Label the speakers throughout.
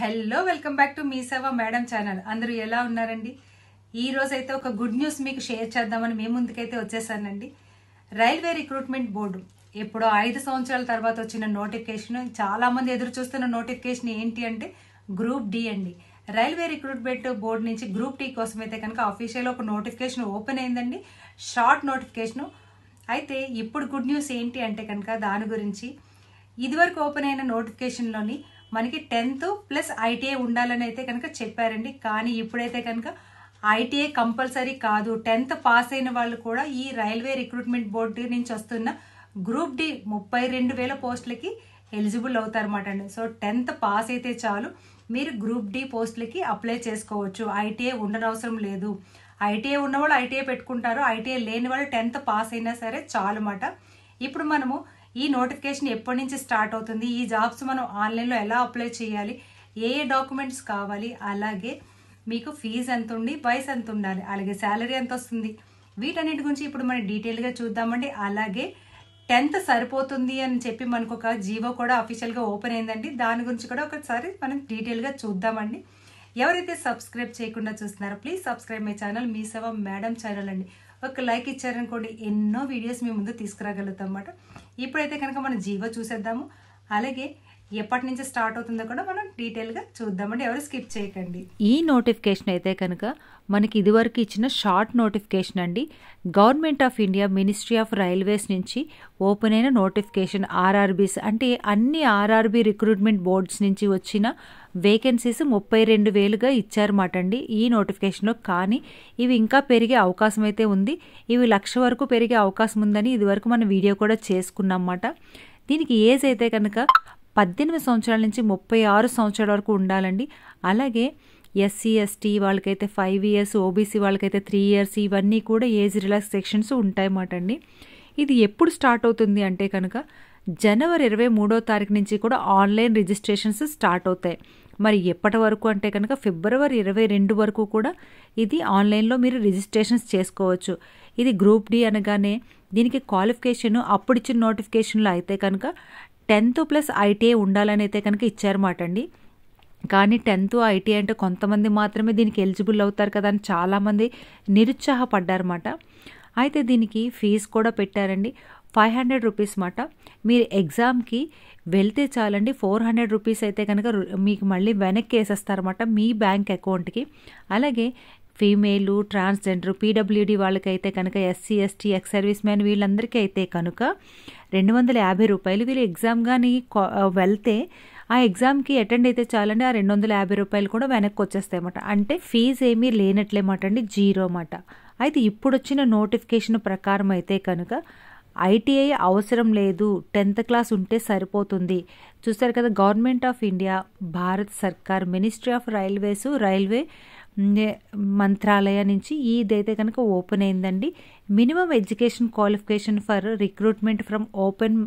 Speaker 1: Hello welcome back to me సేవ madam channel. అందరూ ఎలా ఉన్నారండి? ఈ రోజు అయితే ఒక గుడ్ న్యూస్ మీకు షేర్ చేద్దామని మేము ముందుకైతే వచ్చేసానండి. రైల్వే రిక్రూట్మెంట్ బోర్డు ఎప్పుడో 5 సంవత్సరాల తర్వాత వచ్చిన నోటిఫికేషన్, చాలా మంది ఎదురు చూస్తున్న నోటిఫికేషన్ ఏంటి అంటే గ్రూప్ డి అండి. రైల్వే రిక్రూట్మెంట్ బోర్డు నుంచి గ్రూప్ డి కోసం అయితే కనుక అఫీషియల్ ఒక నోటిఫికేషన్ ఓపెన్ అయిందండి. Short notification. అయితే ఇప్పుడు గుడ్ న్యూస్ ఏంటి అంటే కనుక దాని గురించి ఇదివరకు ఓపెన్ అయిన నోటిఫికేషన్లోని మనకి 10th ప్లస్ ఐటీఐ ఉండాలని అయితే కనుక చెప్పారండి. కానీ ఇప్పుడైతే కనుక ఐటీఐ కంపల్సరీ కాదు, 10th పాస్ అయిన వాళ్ళు కూడా ఈ రైల్వే రిక్రూట్మెంట్ బోర్డు నుంచి వస్తున్న గ్రూప్ డి 32,000 పోస్టులకి ఎలిజిబుల్ అవుతారన్నమాట అండి. సో 10th పాస్ అయితే చాలు, మీరు గ్రూప్ డి పోస్టులకి అప్లై చేసుకోవచ్చు. ఐటీఐ ఉండనవసరం లేదు. ఐటీఐ ఉన్నవాళ్ళు ఐటీఐ పెట్టుకుంటారు, ఐటీఐ లేని వాళ్ళు 10th పాస్ అయినా సరే చాలు అన్నమాట. ఇప్పుడు మనము ఈ నోటిఫికేషన్ ఎప్పటి నుంచి స్టార్ట్ అవుతుంది, ఈ జాబ్స్ మనం ఆన్లైన్లో ఎలా అప్లై చేయాలి, ఏ డాక్యుమెంట్స్ కావాలి, అలాగే మీకు ఫీజు ఎంత ఉండి వయసు ఎంత ఉండాలి, అలాగే శాలరీ ఎంత వస్తుంది, వీటన్నిటి గురించి ఇప్పుడు మనం డీటెయిల్గా చూద్దామండి. అలాగే 10th సరిపోతుంది అని చెప్పి మనకు ఒక జీవో కూడా అఫీషియల్గా ఓపెన్ అయిందండి. దాని గురించి కూడా ఒకసారి మనం డీటెయిల్గా చూద్దామండి. ఎవరైతే సబ్స్క్రైబ్ చేయకుండా చూస్తున్నారో ప్లీజ్ సబ్స్క్రైబ్ మై ఛానల్ మీ సేవ మేడం ఛానల్ అండి. ఒక లైక్ ఇచ్చారనుకోండి ఎన్నో వీడియోస్ మీ ముందు తీసుకురాగలుగుతాం అన్నమాట. ఇప్పుడైతే కనుక మనం జీవో చూసేద్దాము. అలాగే ఎప్పటి నుంచి స్టార్ట్ అవుతుందో కూడా మనం డీటెయిల్గా చూద్దామండి. ఎవరు స్కిప్ చేయకండి.
Speaker 2: ఈ నోటిఫికేషన్ అయితే కనుక మనకి ఇదివరకు ఇచ్చిన షార్ట్ నోటిఫికేషన్ అండి. Government of India ministry of railways నుంచి ఓపెన్ అయిన నోటిఫికేషన్. ఆర్ఆర్బీస్ అంటే అన్ని ఆర్ఆర్బీ రిక్రూట్మెంట్ బోర్డ్స్ నుంచి వచ్చిన వేకెన్సీస్ 32,000గా ఇచ్చారన్నమాట అండి ఈ నోటిఫికేషన్లో. కానీ ఇవి ఇంకా పెరిగే అవకాశం అయితే ఉంది. ఇవి 1,00,000 వరకు పెరిగే అవకాశం ఉందని ఇదివరకు మనం వీడియో కూడా చేసుకున్నాం అన్నమాట. దీనికి ఏజ్ అయితే కనుక 18 సంవత్సరాల నుంచి 36 సంవత్సరాల వరకు ఉండాలండి. అలాగే ఎస్సీ ఎస్టీ వాళ్ళకైతే 5 years, ఓబీసీ వాళ్ళకైతే 3 years, ఇవన్నీ కూడా ఏజ్ రిలాక్సేషన్స్ ఉంటాయన్నమాట అండి. ఇది ఎప్పుడు స్టార్ట్ అవుతుంది అంటే కనుక జనవరి 23వ తారీఖు నుంచి కూడా ఆన్లైన్ రిజిస్ట్రేషన్స్ స్టార్ట్ అవుతాయి. మరి ఎప్పటి వరకు అంటే కనుక ఫిబ్రవరి 22 వరకు కూడా ఇది ఆన్లైన్లో మీరు రిజిస్ట్రేషన్స్ చేసుకోవచ్చు. ఇది గ్రూప్ డి అనగానే దీనికి క్వాలిఫికేషన్ అప్పుడు ఇచ్చిన నోటిఫికేషన్లో అయితే కనుక 10th ప్లస్ ఐటీఐ ఉండాలని అయితే కనుక ఇచ్చారన్నమాట అండి. కానీ 10th ఐటీఐ అంటే కొంతమంది మాత్రమే దీనికి ఎలిజిబుల్ అవుతారు కదా అని చాలామంది నిరుత్సాహపడ్డారన్నమాట. అయితే దీనికి ఫీజు కూడా పెట్టారండి. 500 రూపీస్ మాట. మీరు ఎగ్జామ్కి వెళ్తే చాలండి. 400 రూపీస్ అయితే కనుక మీకు మళ్ళీ వెనక్కి వేసేస్తారన్నమాట మీ బ్యాంక్ అకౌంట్కి. అలాగే ఫీమేలు, ట్రాన్స్జెండర్, పీడబ్ల్యూడి వాళ్ళకైతే కనుక SC ST, ex service man వీళ్ళందరికీ అయితే కనుక 250 రూపాయలు. వీళ్ళు ఎగ్జామ్ కానీ వెళ్తే ఆ ఎగ్జామ్కి అటెండ్ అయితే చాలండి, ఆ 250 రూపాయలు కూడా వెనక్కి వచ్చేస్తాయి అన్నమాట. అంటే ఫీజు ఏమీ లేనట్లేమాట అండి, జీరో అన్నమాట. అయితే ఇప్పుడు వచ్చిన నోటిఫికేషన్ ప్రకారం అయితే కనుక ఐటీఐ అవసరం లేదు, 10th క్లాస్ ఉంటే సరిపోతుంది. చూస్తారు కదా, గవర్నమెంట్ ఆఫ్ ఇండియా, భారత్ సర్కార్, ministry of railways, railway Mantralaya నుంచి ఇదైతే కనుక ఓపెన్ అయిందండి. Minimum education qualification for recruitment from open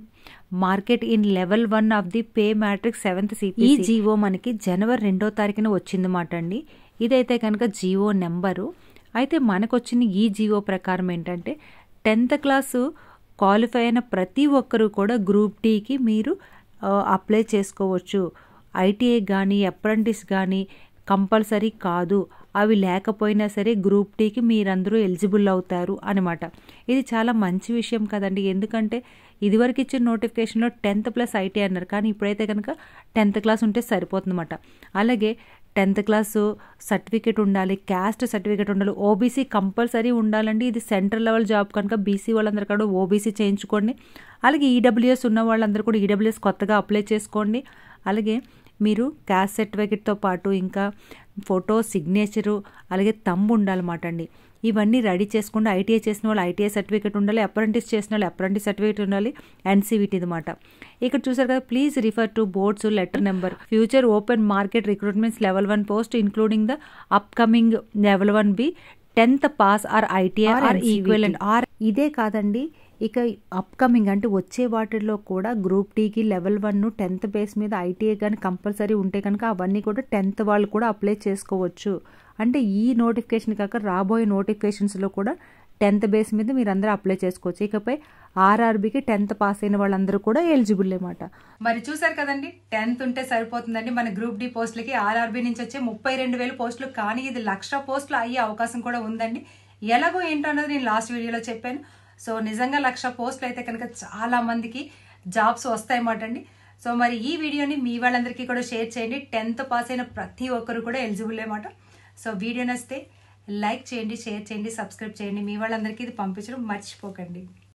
Speaker 2: market in level 1 of the pay matrix 7th CPC. ఈ జీవో మనకి జనవరి 2వ తారీఖున వచ్చిందన్నమాట అండి. ఇదైతే కనుక జీవో నెంబరు. అయితే మనకు వచ్చిన ఈ జీవో ప్రకారం ఏంటంటే 10th క్లాసు క్వాలిఫై అయిన ప్రతి ఒక్కరూ కూడా గ్రూప్ డికి మీరు అప్లై చేసుకోవచ్చు. ఐటీఐ కానీ అప్రెంటిస్ కానీ కంపల్సరీ కాదు, అవి లేకపోయినా సరే గ్రూప్ డికి మీరందరూ ఎలిజిబుల్ అవుతారు అనమాట. ఇది చాలా మంచి విషయం కదండి. ఎందుకంటే ఇదివరకు ఇచ్చిన నోటిఫికేషన్లో 10th ప్లస్ ఐటీఐ అన్నారు, కానీ ఇప్పుడైతే కనుక 10th క్లాస్ ఉంటే సరిపోతుందన్నమాట. అలాగే 10th క్లాసు సర్టిఫికేట్ ఉండాలి, క్యాస్ట్ సర్టిఫికేట్ ఉండాలి, ఓబీసీ కంపల్సరీ ఉండాలండి. ఇది సెంట్రల్ లెవెల్ జాబ్ కనుక బీసీ వాళ్ళందరూ కూడా ఓబీసీ చేయించుకోండి. అలాగే ఈడబ్ల్యూఎస్ ఉన్న వాళ్ళందరూ కూడా ఈడబ్ల్యూఎస్ కొత్తగా అప్లై చేసుకోండి. అలాగే మీరు క్యాస్ట్ సర్టిఫికేట్తో పాటు ఇంకా ఫోటో, సిగ్నేచరు, అలాగే థంబ్ ఉండాలన్నమాట అండి. ఇవన్నీ రెడీ చేసుకుంటే ఐటీఐ చేసిన వాళ్ళు ఐటీఐ సర్టిఫికేట్ ఉండాలి, అప్రెంటిస్ చేసిన వాళ్ళు అప్రెంటిస్ సర్టిఫికేట్ ఉండాలి, ఎన్సీవీటీ అనమాట. ఇక్కడ చూసారు కదా, please refer to boards letter number future open market recruitments level 1 post including the upcoming level 1B 10th pass or ITI or equivalent or. ఇదే కాదండి, ఇక అప్కమింగ్ అంటే వచ్చే వాటిల్లో కూడా గ్రూప్ డికి లెవెల్ 1 10th బేస్ మీద ఐటీఐ కానీ కంపల్సరీ ఉంటే కనుక అవన్నీ కూడా 10th వాళ్ళు కూడా అప్లై చేసుకోవచ్చు. అంటే ఈ నోటిఫికేషన్ కాక రాబోయే నోటిఫికేషన్స్లో కూడా 10th బేస్ మీద మీరు అందరూ అప్లై చేసుకోవచ్చు. ఇకపై ఆర్ఆర్బీకి 10th పాస్ అయిన వాళ్ళందరూ కూడా ఎలిజిబుల్ అన్నమాట.
Speaker 1: మరి చూసారు కదండి, 10th ఉంటే సరిపోతుందండి మన గ్రూప్ డి పోస్టులకి. ఆర్ఆర్బీ నుంచి వచ్చే 32,000 పోస్టులు, కానీ ఇది 1,00,000 పోస్టులు అయ్యే అవకాశం కూడా ఉందండి. ఎలాగో ఏంటో అన్నది నేను లాస్ట్ వీడియోలో చెప్పాను. సో నిజంగా 1,00,000 పోస్టులు అయితే కనుక చాలా మందికి జాబ్స్ వస్తాయన్నమాట అండి. సో మరి ఈ వీడియోని మీ వాళ్ళందరికీ కూడా షేర్ చేయండి. 10th పాస్ అయిన ప్రతి ఒక్కరు కూడా ఎలిజిబుల్ అన్నమాట. సో వీడియో నచ్చితే లైక్ చేయండి, షేర్ చేయండి, సబ్స్క్రైబ్ చేయండి. మీ వాళ్ళందరికీ ఇది పంపించడం మర్చిపోకండి.